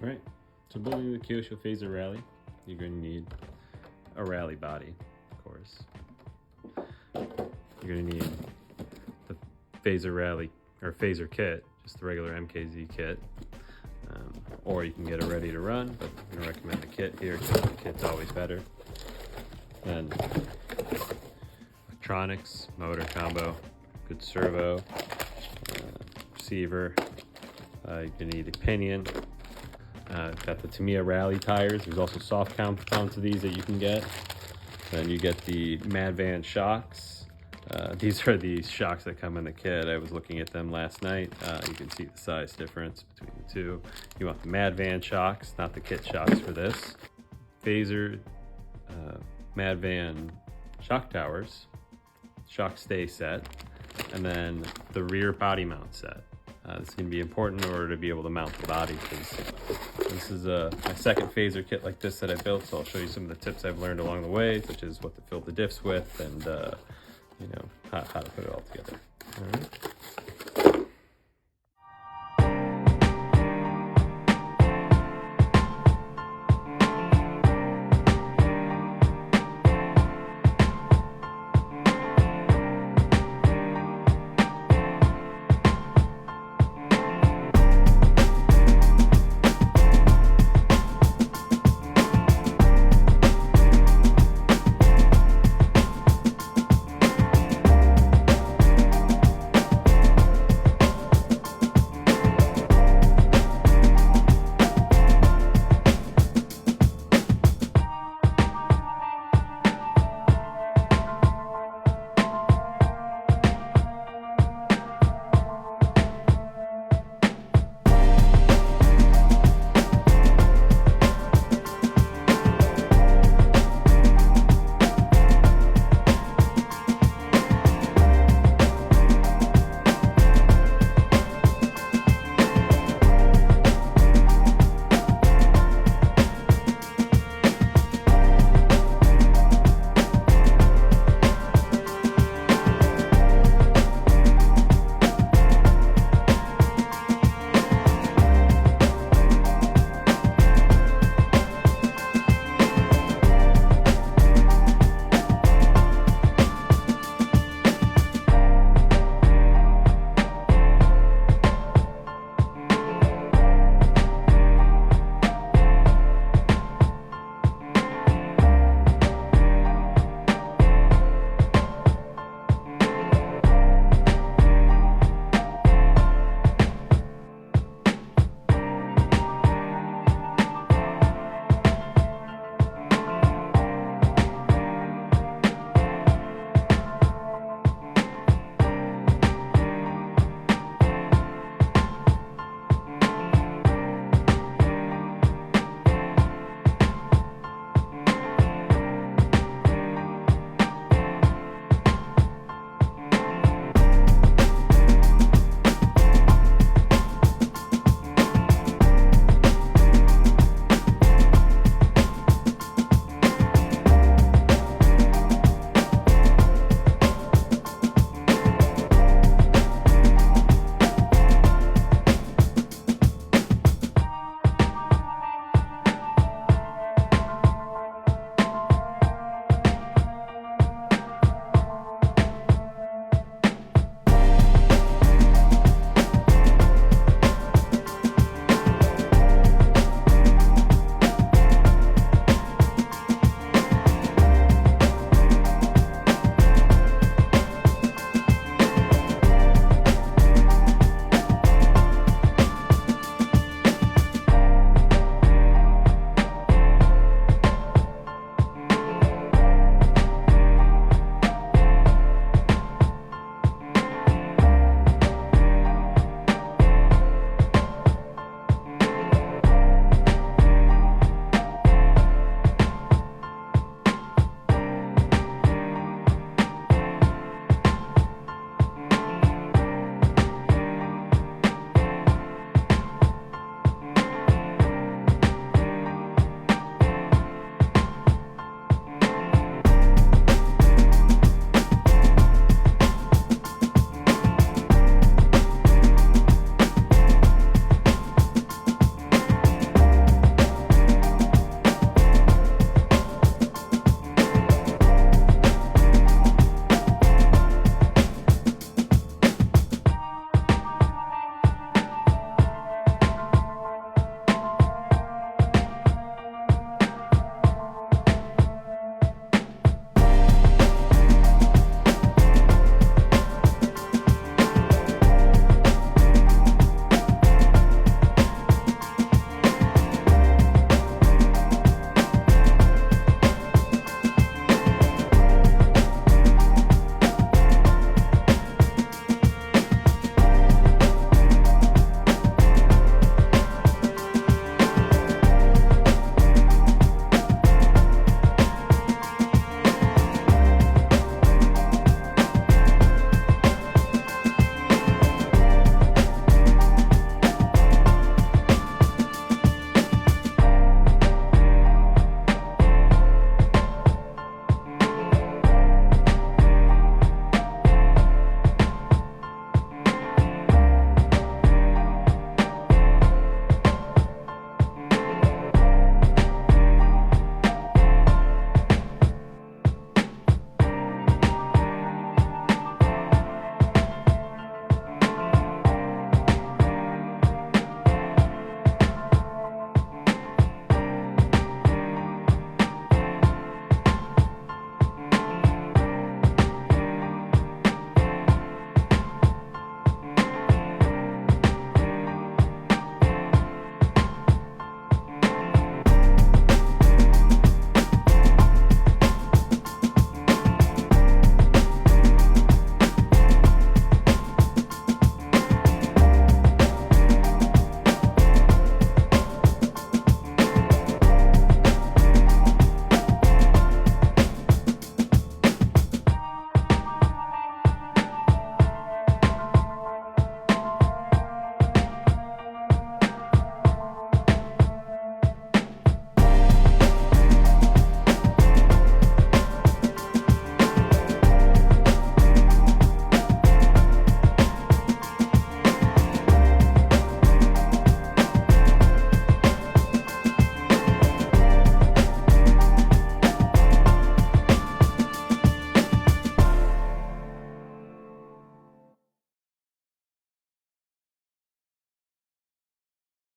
Alright, so building the Kyosho Fazer Rally, you're going to need a rally body, of course. You're going to need the Fazer Rally, or Fazer kit, just the regular MKZ kit. Or you can get it ready to run, but I'm going to recommend the kit here because the kit's always better. Then electronics, motor combo, good servo, receiver. You're going to need a pinion. Got the Tamiya Rally tires. There's also soft compounds of these that you can get. Then you get the Mad Van shocks. These are the shocks that come in the kit. I was looking at them last night. You can see the size difference between the two. You want the Mad Van shocks, not the kit shocks for this. Fazer Mad Van shock towers, shock stay set, and then the rear body mount set. This is going to be important in order to be able to mount the body, because this is my second Fazer kit like this that I built, so I'll show you some of the tips I've learned along the way, such as what to fill the diffs with and you know, how to put it all together. All right.